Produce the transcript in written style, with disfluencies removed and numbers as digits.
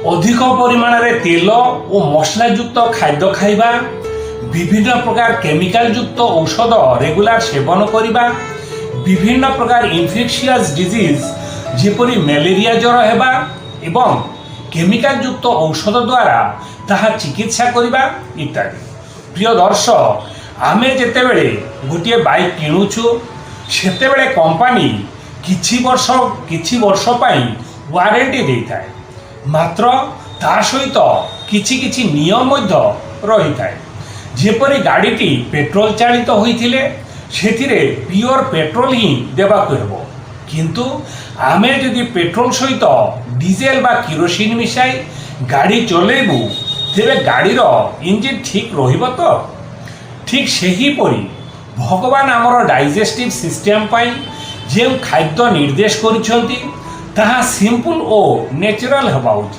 अधिक परिमाण में तेल और मसलायुक्त खाद्य खाइबा, विभिन्न प्रकार केमिकल युक्त औषध रेगुलर सेवन करने, विभिन्न प्रकार इन्फेक्शियस डिजीज जेपरी मलेरिया ज्वर हेबा एवं केमिकल युक्त औषध द्वारा ताहा चिकित्सा करने इत्यादि। प्रिय दर्शक, आमे जेतेबेले गोटे बाइक किणुछु सेतेबेले कंपनी किछि वर्ष पई वारंटी देता है, मात्र ता सहित किछि किछि नियम मध्य रही थाए। जेपरी गाड़ीटी पेट्रोल चालित होइथिले सेथिरे प्योर पेट्रोल ही देबाकु हेबो, किंतु आमे जदि पेट्रोल सहित डीजेल बा किरोसिन मिसाई गाड़ी चलेबू तेरे गाड़ीर इंजिन ठीक रहिबो तो। ठीक सही परी भगवान आमर डाइजेस्टिव सिस्टम पाई जे खाद्य निर्देश करिसेंती ताहा सिंपल और नेचुरल हेबा उचित।